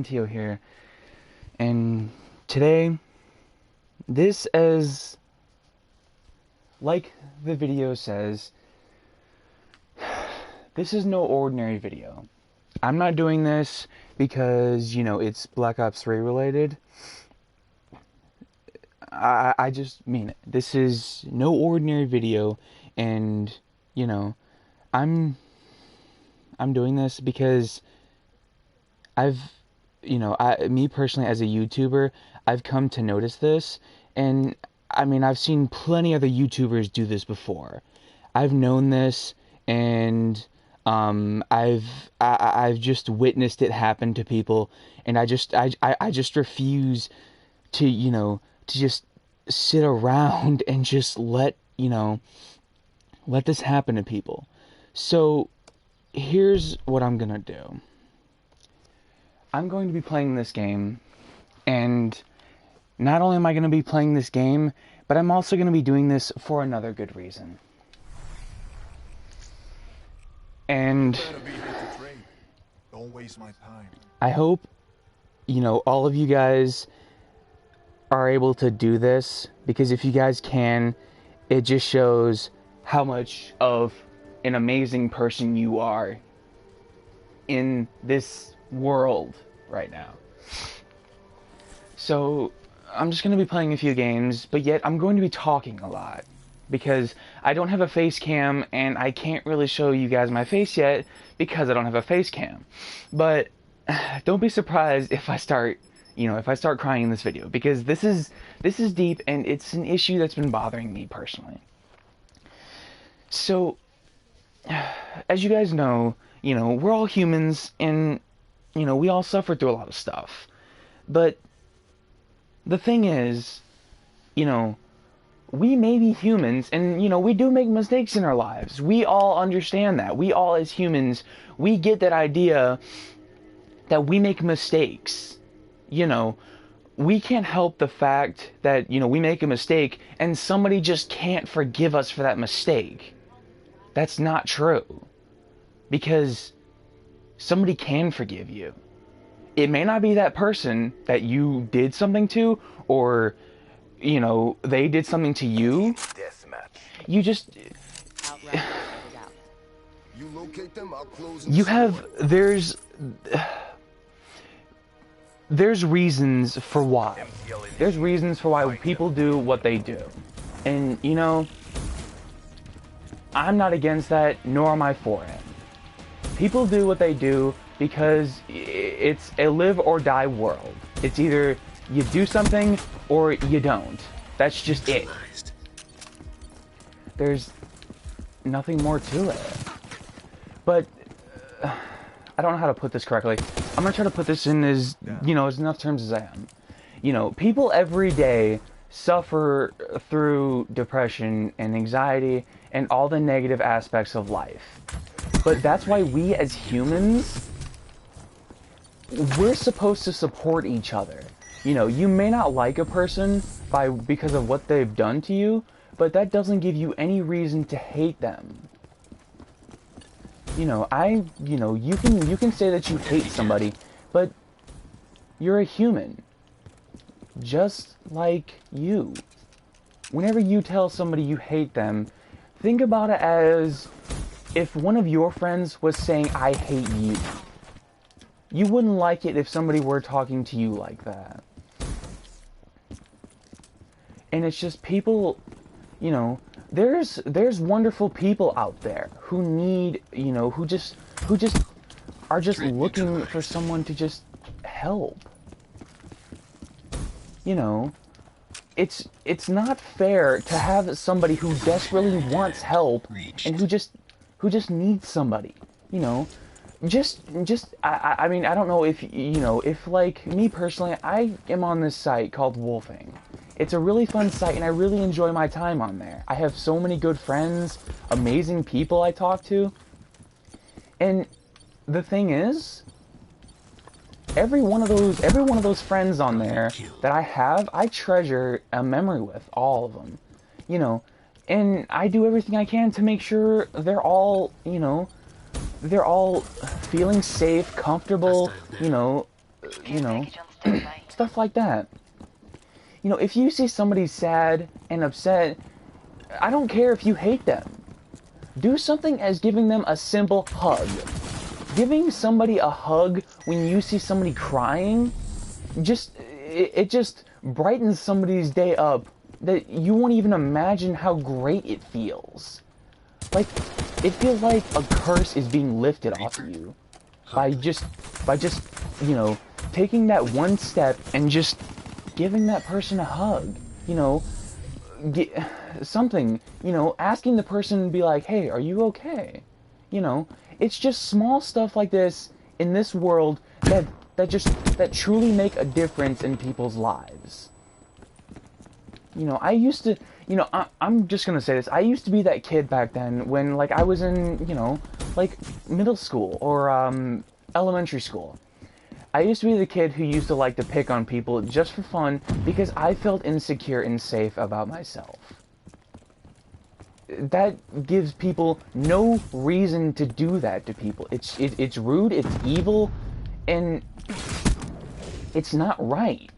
Intio here, and today, this as, like the video says, this is no ordinary video. I'm not doing this because, it's Black Ops 3 related. I just mean it. This is no ordinary video, and, I'm doing this because me personally as a YouTuber, I've come to notice this, and I've seen plenty other YouTubers do this before. I've known this, and I've just witnessed it happen to people, and I just refuse to to just sit around and just let this happen to people. So here's what I'm gonna do. I'm going to be playing this game, and not only am I going to be playing this game, but I'm also going to be doing this for another good reason. And don't waste my time. I hope, all of you guys are able to do this, because if you guys can, it just shows how much of an amazing person you are in this world right now. So I'm just going to be playing a few games, but yet I'm going to be talking a lot because I don't have a face cam, and I can't really show you guys my face yet because I don't have a face cam. But don't be surprised if I start crying in this video, because this is deep, and it's an issue that's been bothering me personally. So as you guys know, we're all humans, and we all suffer through a lot of stuff. But the thing is, we may be humans, and, we do make mistakes in our lives. We all understand that. We all, as humans, we get that idea that we make mistakes. We can't help the fact that, we make a mistake, and somebody just can't forgive us for that mistake. That's not true. Because somebody can forgive you. It may not be that person that you did something to, or, they did something to you. You just... You locate them, I'll close. There's reasons for why. There's reasons for why people do what they do. And, I'm not against that, nor am I for it. People do what they do because it's a live or die world. It's either you do something or you don't. That's just it. There's nothing more to it. But I don't know how to put this correctly. I'm gonna try to put this in as enough terms as I am. People every day suffer through depression and anxiety and all the negative aspects of life. But that's why we as humans, we're supposed to support each other. You may not like a person because of what they've done to you, but that doesn't give you any reason to hate them. You can say that you hate somebody, but you're a human. Just like you. Whenever you tell somebody you hate them, think about it as if one of your friends was saying, I hate you. You wouldn't like it if somebody were talking to you like that. And it's just people, there's wonderful people out there who need, who just are just looking for someone to just help. It's not fair to have somebody who desperately wants help and who just needs somebody, I don't know if like me personally, I am on this site called Wolfing. It's a really fun site, and I really enjoy my time on there. I have so many good friends, amazing people I talk to. And the thing is, every one of those friends on there that I have, I treasure a memory with, all of them. And I do everything I can to make sure they're all feeling safe, comfortable, you know, stuff like that. You know, if you see somebody sad and upset, I don't care if you hate them. Do something as giving them a simple hug. Giving somebody a hug when you see somebody crying, it just brightens somebody's day up that you won't even imagine how great it feels. Like, it feels like a curse is being lifted off of you by just, you know, taking that one step and just giving that person a hug. You know, something, you know, asking the person to be like, hey, are you okay? You know, it's just small stuff like this in this world that truly make a difference in people's lives. You know, I used to, you know, I'm just gonna say this, I used to be that kid back then when, like, I was in, you know, like, middle school or, elementary school. I used to be the kid who used to like to pick on people just for fun because I felt insecure and safe about myself. That gives people no reason to do that to people. It's rude, it's evil, and it's not right.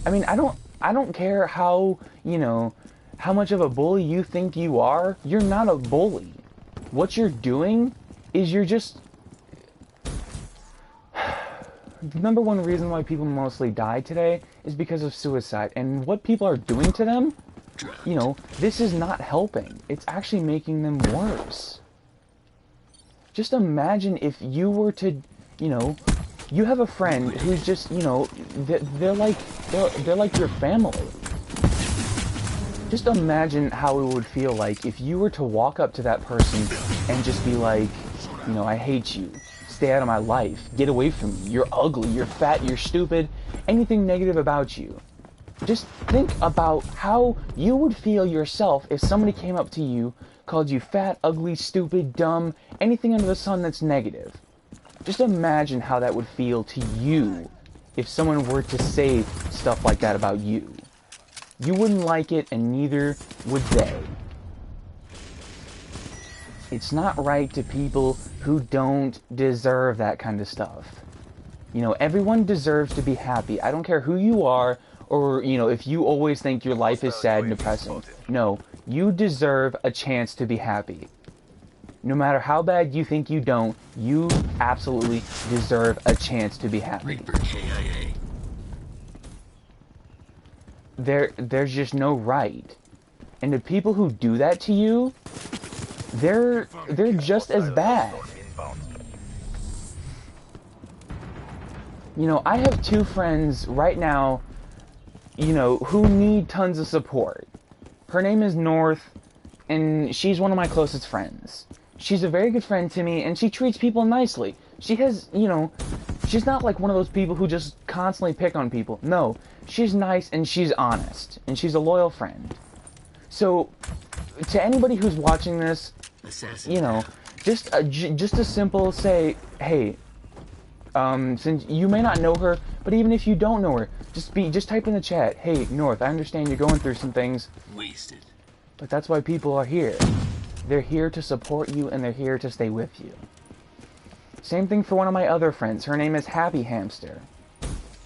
I mean, I don't care how, you know, how much of a bully you think you are. You're not a bully. What you're doing is you're just... The number one reason why people mostly die today is because of suicide. And what people are doing to them, you know, this is not helping. It's actually making them worse. Just imagine if you were to, you know, you have a friend who's just, you know, they're like your family. Just imagine how it would feel like if you were to walk up to that person and just be like, you know, I hate you. Stay out of my life. Get away from me. You're ugly. You're fat. You're stupid. Anything negative about you. Just think about how you would feel yourself if somebody came up to you, called you fat, ugly, stupid, dumb, anything under the sun that's negative. Just imagine how that would feel to you if someone were to say stuff like that about you. You wouldn't like it, and neither would they. It's not right to people who don't deserve that kind of stuff. You know, everyone deserves to be happy. I don't care who you are, or, you know, if you always think your life is sad and depressing. No, you deserve a chance to be happy. No matter how bad you think you don't, you absolutely deserve a chance to be happy. There's just no right. And the people who do that to you, they're just as bad. You know, I have two friends right now, you know, who need tons of support. Her name is North, and she's one of my closest friends. She's a very good friend to me, and she treats people nicely. She has, you know, she's not like one of those people who just constantly pick on people. No, she's nice and she's honest, and she's a loyal friend. So, to anybody who's watching this, you know, just a simple say, hey, since you may not know her, but even if you don't know her, just type in the chat, hey, North, I understand you're going through some things. Wasted. But that's why people are here. They're here to support you, and they're here to stay with you. Same thing for one of my other friends. Her name is Happy Hamster.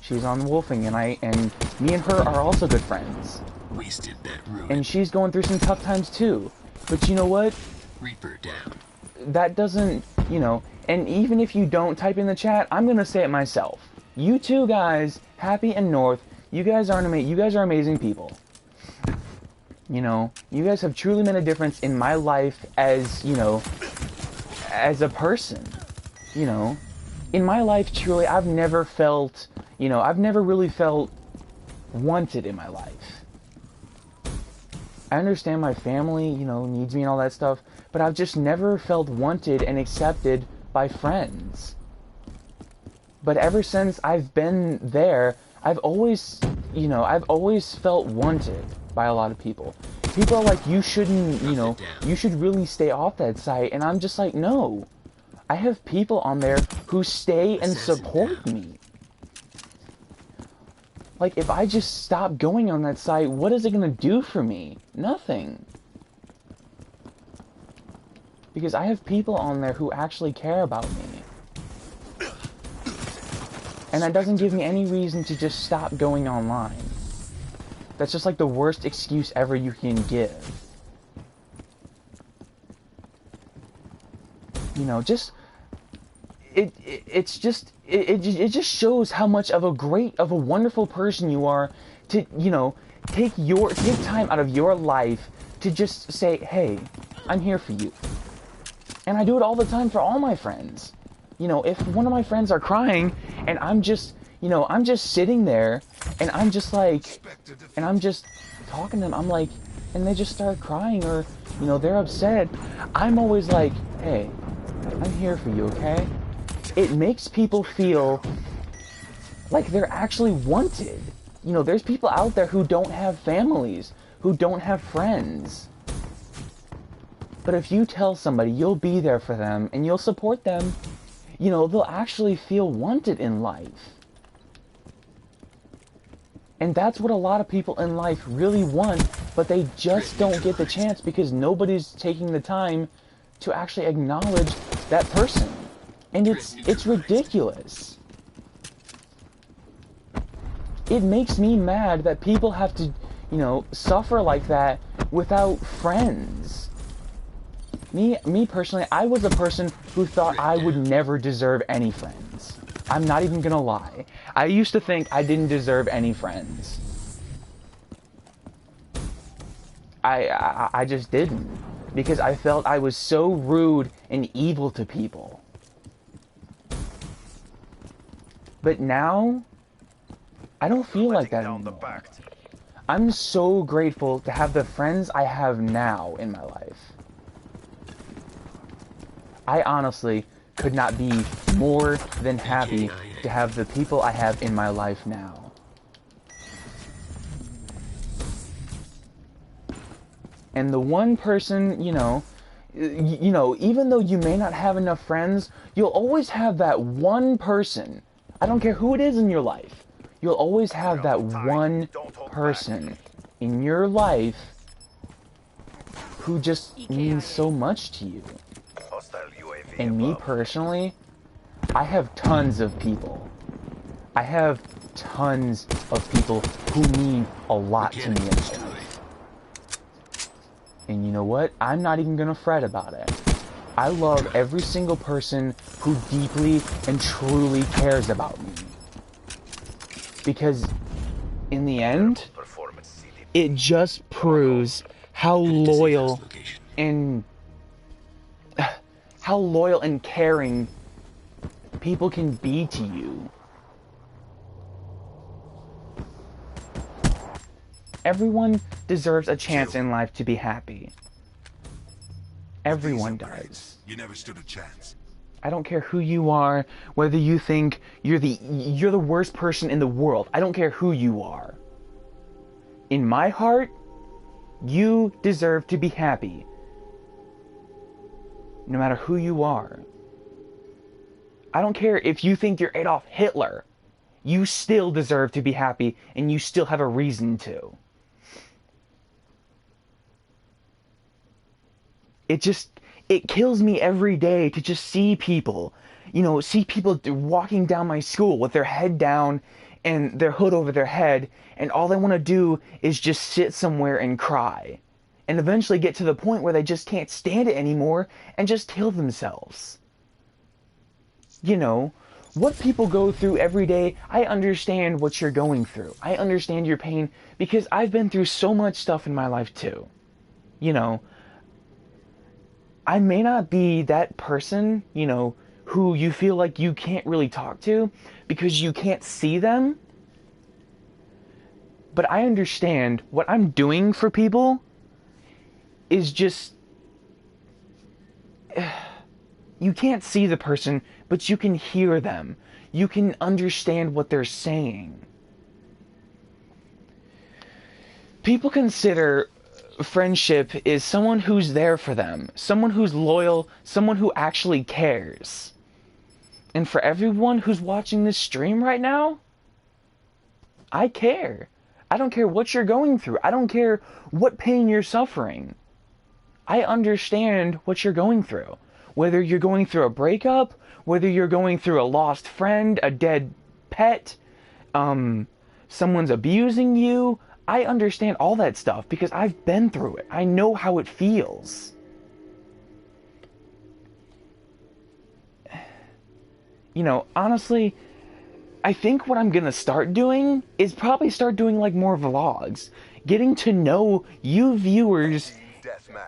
She's on Wolfing, and me and her are also good friends. Wasted that ruin. And she's going through some tough times too. But you know what? Reaper down. That doesn't, you know, and even if you don't type in the chat, I'm gonna say it myself. You two guys, Happy and North, you guys are amazing people. You know, you guys have truly made a difference in my life as, you know, as a person. You know, in my life, truly, I've never felt, you know, I've never really felt wanted in my life. I understand my family, you know, needs me and all that stuff, but I've just never felt wanted and accepted by friends. But ever since I've been there, I've always, you know, I've always felt wanted by a lot of people. People are like, you shouldn't, you know, you should really stay off that site. And I'm just like, no. I have people on there who stay and support me. Like, if I just stop going on that site, what is it going to do for me? Nothing. Because I have people on there who actually care about me. And that doesn't give me any reason to just stop going online. That's just like the worst excuse ever you can give. You know, just it just shows how much of a wonderful person you are to, you know, take time out of your life to just say, hey, I'm here for you. And I do it all the time for all my friends. You know, if one of my friends are crying and I'm just sitting there and I'm just like, and I'm just talking to them, I'm like, and they just start crying or, you know, they're upset, I'm always like, hey, I'm here for you, okay? It makes people feel like they're actually wanted. You know, there's people out there who don't have families, who don't have friends. But if you tell somebody you'll be there for them and you'll support them, you know, they'll actually feel wanted in life. And that's what a lot of people in life really want, but they just don't get the chance because nobody's taking the time to actually acknowledge that person. And it's ridiculous. It makes me mad that people have to, you know, suffer like that without friends. Me personally, I was a person who thought I would never deserve any friends. I'm not even gonna lie. I used to think I didn't deserve any friends. I just didn't. Because I felt I was so rude and evil to people. But now, I don't feel like that anymore. I'm so grateful to have the friends I have now in my life. I honestly could not be more than happy to have the people I have in my life now. And the one person, you know, even though you may not have enough friends, you'll always have that one person. I don't care who it is in your life. You'll always have that one person in your life who just means so much to you. And me personally, I have tons of people. I have tons of people who mean a lot to me in life. And you know what? I'm not even gonna fret about it. I love every single person who deeply and truly cares about me. Because in the end, it just proves how loyal and caring people can be to you. Everyone deserves a chance in life to be happy. Everyone does. You never stood a chance. I don't care who you are, whether you think you're the worst person in the world. I don't care who you are. In my heart, you deserve to be happy. No matter who you are. I don't care if you think you're Adolf Hitler. You still deserve to be happy, and you still have a reason to. It kills me every day to just see people, see people walking down my school with their head down and their hood over their head, and all they want to do is just sit somewhere and cry. And eventually get to the point where they just can't stand it anymore and just kill themselves. What people go through every day, I understand what you're going through. I understand your pain because I've been through so much stuff in my life too. I may not be that person, who you feel like you can't really talk to because you can't see them. But I understand what I'm doing for people is just... You can't see the person, but you can hear them. You can understand what they're saying. People consider friendship is someone who's there for them, someone who's loyal, someone who actually cares. And for everyone who's watching this stream right now, I care. I don't care what you're going through. I don't care what pain you're suffering. I understand what you're going through. Whether you're going through a breakup, whether you're going through a lost friend, a dead pet, someone's abusing you. I understand all that stuff because I've been through it. I know how it feels. You know, honestly, I think what I'm gonna start doing is probably start doing like more vlogs. Getting to know you viewers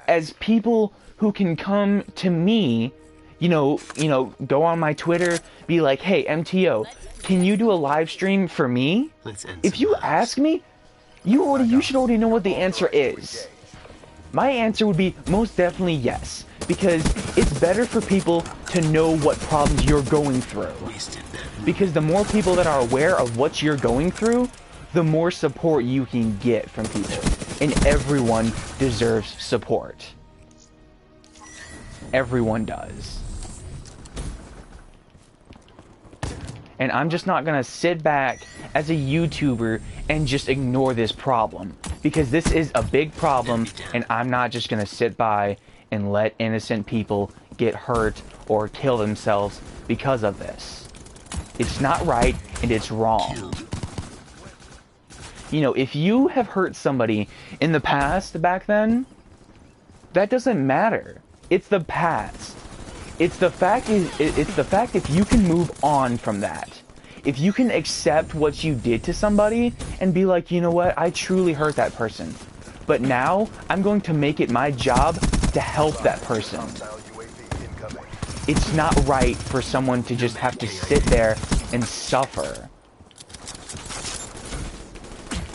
as people who can come to me, you know, go on my Twitter, be like, hey, MTO, can you do a live stream for me? If you ask me, you should already know what the answer is. My answer would be most definitely yes, because it's better for people to know what problems you're going through. Because the more people that are aware of what you're going through, the more support you can get from people. And everyone deserves support. Everyone does. And I'm just not gonna sit back as a YouTuber and just ignore this problem. Because this is a big problem, and I'm not just gonna sit by and let innocent people get hurt or kill themselves because of this. It's not right, and it's wrong. You know, if you have hurt somebody in the past back then, that doesn't matter. It's the past. It's the fact if you can move on from that. If you can accept what you did to somebody and be like, you know what, I truly hurt that person. But now, I'm going to make it my job to help that person. It's not right for someone to just have to sit there and suffer.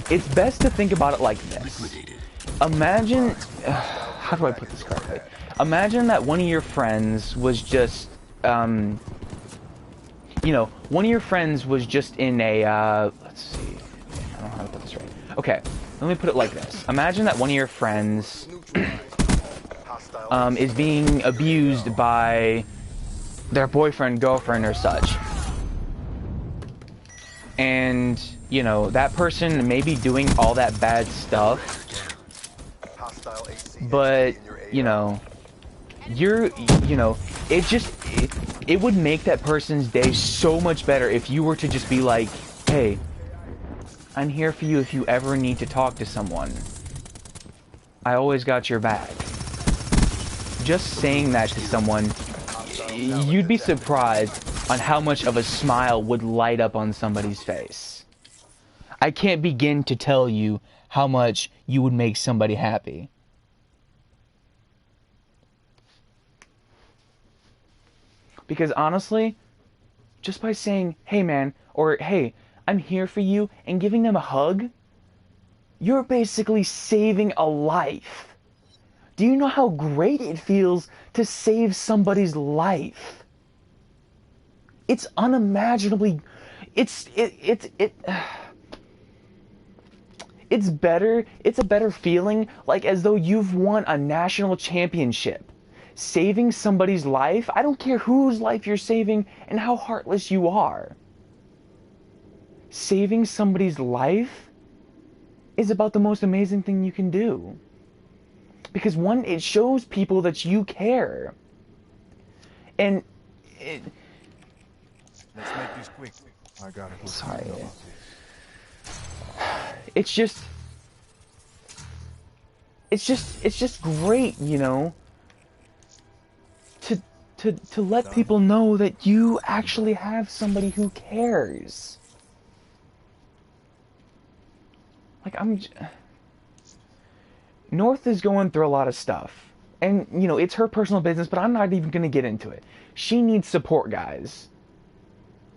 It's best to think about it like this. Imagine, how do I put this correctly? Imagine that one of your friends was just, you know, one of your friends was just in a, let's see, I don't know how to put this right. Okay, let me put it like this. Imagine that one of your friends is being abused by their boyfriend, girlfriend, or such. And, you know, that person may be doing all that bad stuff, but, you know, it would make that person's day so much better if you were to just be like, hey, I'm here for you if you ever need to talk to someone. I always got your back. Just saying that to someone, you'd be surprised on how much of a smile would light up on somebody's face. I can't begin to tell you how much you would make somebody happy. Because honestly, just by saying, hey man, or hey, I'm here for you, and giving them a hug, you're basically saving a life. Do you know how great it feels to save somebody's life? It's unimaginably, it's better, it's a better feeling, like as though you've won a national championship. Saving somebody's life, I don't care whose life you're saving and how heartless you are. Saving somebody's life is about the most amazing thing you can do. Because one, it shows people that you care. And Let's make this quick. I gotta go. Sorry. It's just great, you know, to let people know that you actually have somebody who cares. Like, North is going through a lot of stuff. And, you know, it's her personal business, but I'm not even going to get into it. She needs support, guys.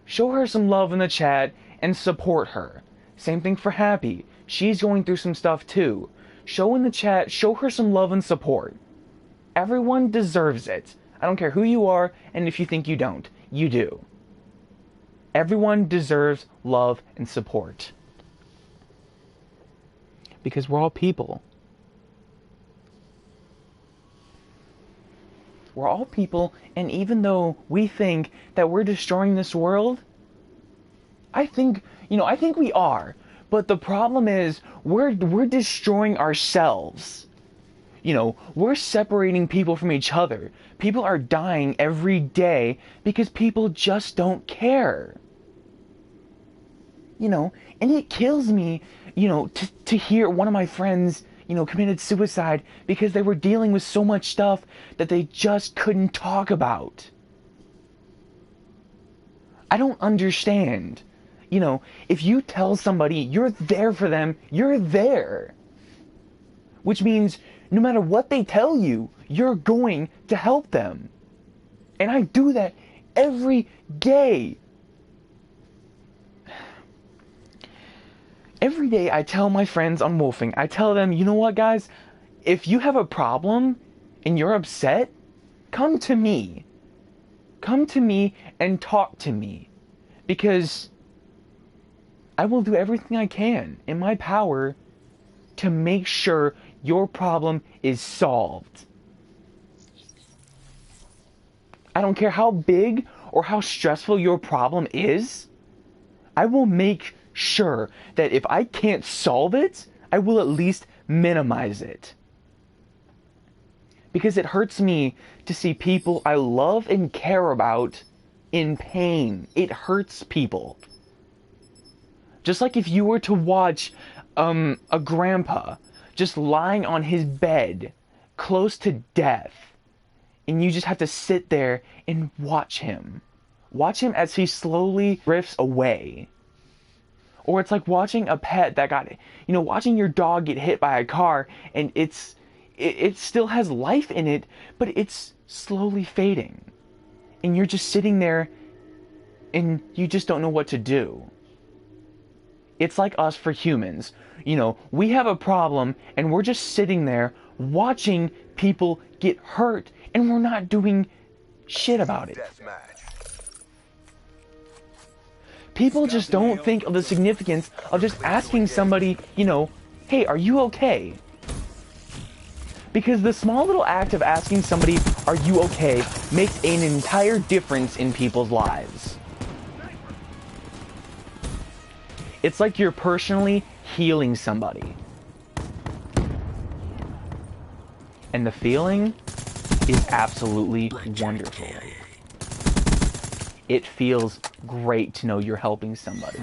Show her some love in the chat and support her. Same thing for Happy. She's going through some stuff too. Show in the chat, show her some love and support. Everyone deserves it. I don't care who you are, and if you think you don't, you do. Everyone deserves love and support. Because we're all people. We're all people, and even though we think that we're destroying this world, I think we are. But the problem is, we're destroying ourselves. You know, we're separating people from each other. People are dying every day because people just don't care. you know, and it kills me, you know, to hear one of my friends, you know, committed suicide because they were dealing with so much stuff that they just couldn't talk about. I don't understand. You know, if you tell somebody you're there for them, you're there. Which means no matter what they tell you, you're going to help them. And I do that every day. Every day I tell my friends on Wolfing, I tell them, you know what, guys? If you have a problem and you're upset, come to me. Come to me and talk to me. Because I will do everything I can in my power to make sure your problem is solved. I don't care how big or how stressful your problem is. I will make sure that if I can't solve it, I will at least minimize it. Because it hurts me to see people I love and care about in pain. It hurts people. Just like if you were to watch a grandpa just lying on his bed, close to death, and you just have to sit there and watch him. Watch him as he slowly drifts away. Or it's like watching a pet that got, you know, watching your dog get hit by a car, and it still has life in it, but it's slowly fading. And you're just sitting there, and you just don't know what to do. It's like us for humans. You know, we have a problem, and we're just sitting there watching people get hurt, and we're not doing shit about it. People just don't think of the significance of just asking somebody, you know, hey, are you okay? Because the small little act of asking somebody, are you okay, makes an entire difference in people's lives. It's like you're personally healing somebody. And the feeling is absolutely wonderful. It feels great to know you're helping somebody.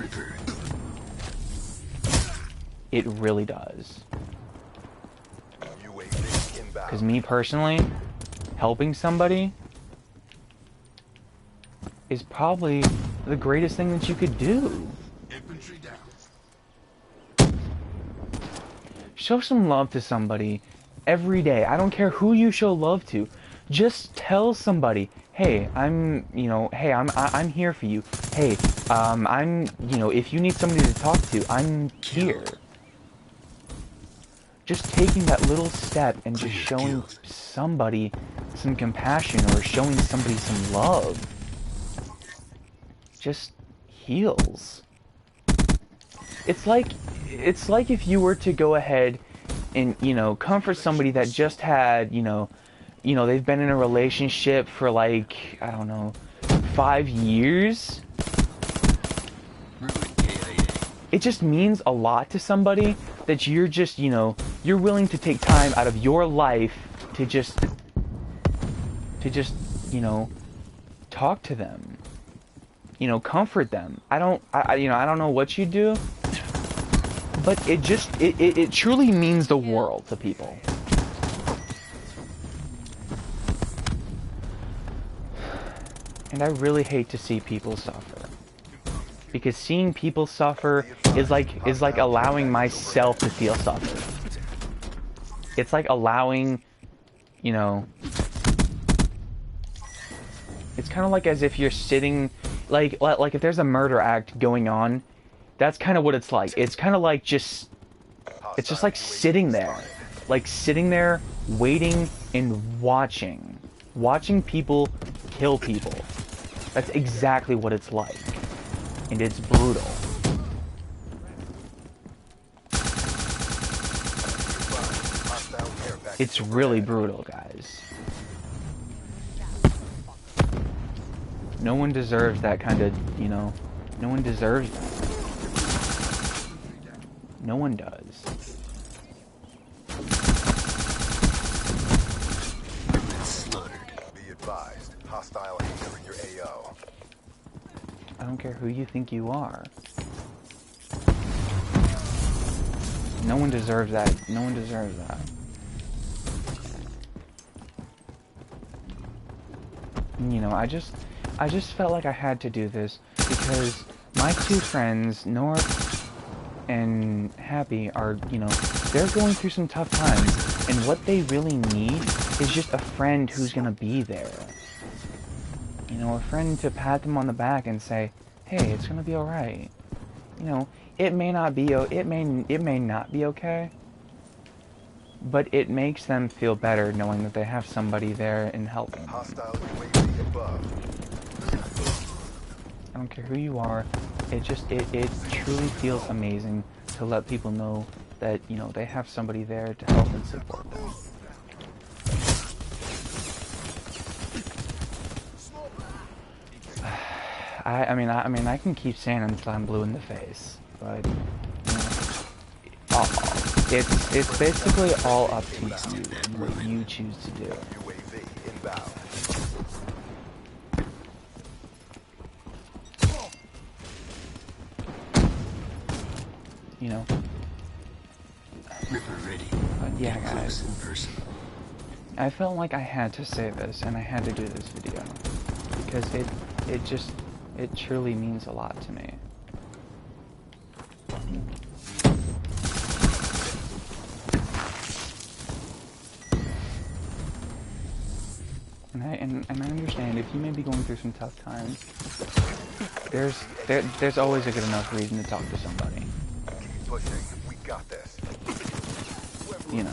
It really does. Because me personally, helping somebody is probably the greatest thing that you could do. Show some love to somebody every day. I don't care who you show love to. Just tell somebody, hey, I'm here for you. Hey, if you need somebody to talk to, I'm here. Just taking that little step and just showing somebody some compassion or showing somebody some love just heals. It's like if you were to go ahead and, you know, comfort somebody that just had, they've been in a relationship for like, I don't know, 5 years. It just means a lot to somebody that you're just, you're willing to take time out of your life to just, talk to them. Comfort them. I don't know what you do, but it truly means the world to people. And I really hate to see people suffer. Because seeing people suffer is like allowing myself to feel suffer. It's like allowing, it's kind of like as if you're sitting, like if there's a murder act going on, that's kind of what it's like. It's kind of like it's just like sitting there waiting and watching people kill people. That's exactly what it's like. And it's brutal. It's really brutal, guys. No one deserves that kind of, no one deserves that. No one does. Be advised, hostile entering your AO. I don't care who you think you are. No one deserves that. No one deserves that. You know, I just felt like I had to do this because my two friends, North and Happy, are, you know, they're going through some tough times, and what they really need is just a friend who's gonna be there. You know, a friend to pat them on the back and say, "Hey, it's gonna be all right." You know, it may not be okay, but it makes them feel better knowing that they have somebody there and helping them. Hostile UAV above. I don't care who you are. It truly feels amazing to let people know that, you know, they have somebody there to help and support them. I mean, I can keep saying until I'm blue in the face, but you know, it's basically all up to you what you choose to do. UAV inbound. You know. Ripper ready. Yeah, guys. In person. I felt like I had to say this, and I had to do this video because it truly means a lot to me. And I understand if you may be going through some tough times. There's always a good enough reason to talk to somebody. Keep pushing. We got this. You know.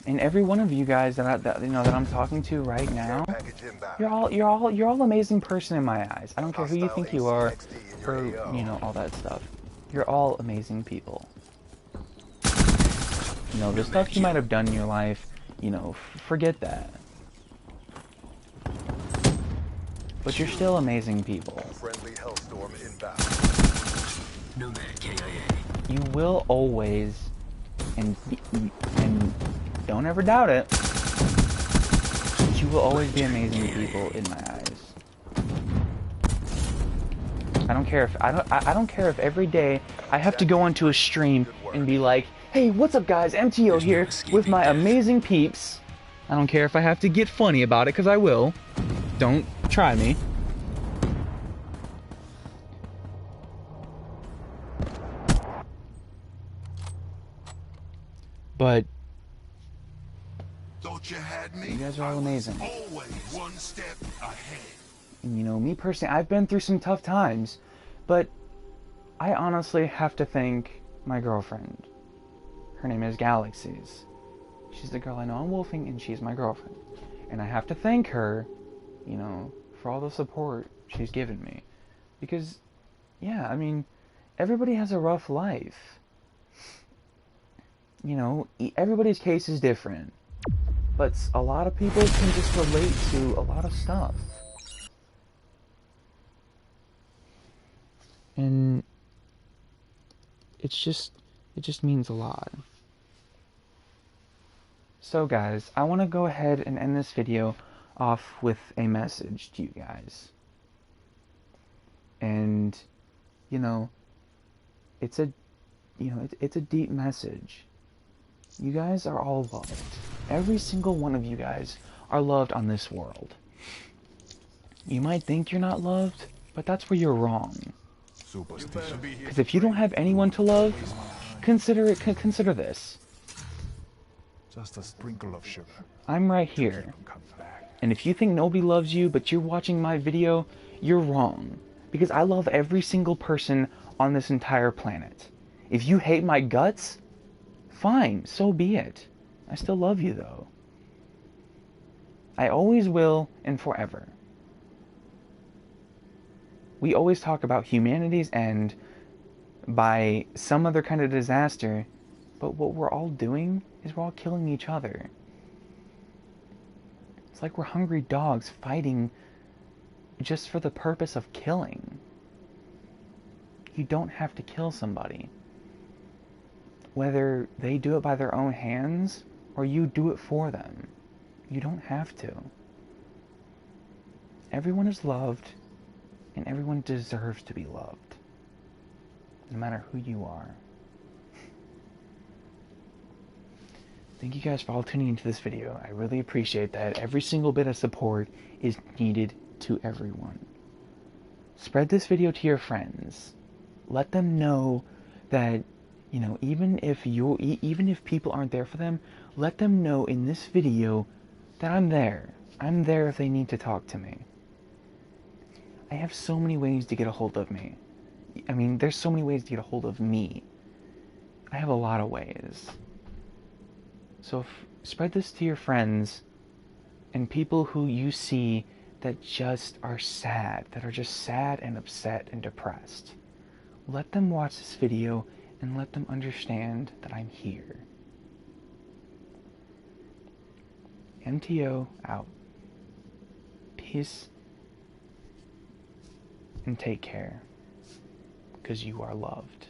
And every one of you guys that I'm talking to right now, Package inbound. you're all amazing person in my eyes. I don't care who you think you are, or you know, all that stuff. You're all amazing people. You know, the stuff you might have done in your life, you know, forget that. But you're still amazing people. Friendly Hellstorm inbound. Nomad KIA. You will always, and don't ever doubt it, but you will always be amazing people in my eyes. I don't care if I don't care if every day I have to go onto a stream and be like, "Hey, what's up, guys? MTO here with my amazing peeps." I don't care if I have to get funny about it, because I will. Don't try me. But Thought you had me? you guys are all amazing. Always one step ahead. And, you know, me personally, I've been through some tough times, but I honestly have to thank my girlfriend. Her name is Galaxies. She's the girl I know I'm wolfing, and she's my girlfriend. And I have to thank her, you know, for all the support she's given me. Because, yeah, I mean, everybody has a rough life. You know, everybody's case is different. But a lot of people can just relate to a lot of stuff. And it just means a lot. So guys, I want to go ahead and end this video off with a message to you guys. And, you know, it's a deep message. You guys are all loved. Every single one of you guys are loved on this world. You might think you're not loved, but that's where you're wrong. Superstition. Because if you don't have anyone to love, consider this. Just a sprinkle of sugar. I'm right here. Come back. And if you think nobody loves you, but you're watching my video, you're wrong. Because I love every single person on this entire planet. If you hate my guts, fine, so be it. I still love you, though. I always will, and forever. We always talk about humanity's end by some other kind of disaster, but what we're all doing is we're all killing each other. It's like we're hungry dogs fighting just for the purpose of killing. You don't have to kill somebody. Whether they do it by their own hands or you do it for them. You don't have to. Everyone is loved and everyone deserves to be loved, no matter who you are. Thank you guys for all tuning into this video. I really appreciate that. Every single bit of support is needed to everyone. Spread this video to your friends. Let them know that, you know, even if people aren't there for them, let them know in this video that I'm there. I'm there if they need to talk to me. I have so many ways to get a hold of me. I mean, there's so many ways to get a hold of me. I have a lot of ways. So spread this to your friends and people who you see that just are sad, that are just sad and upset and depressed. Let them watch this video and let them understand that I'm here. MTO out. Peace and take care, because you are loved.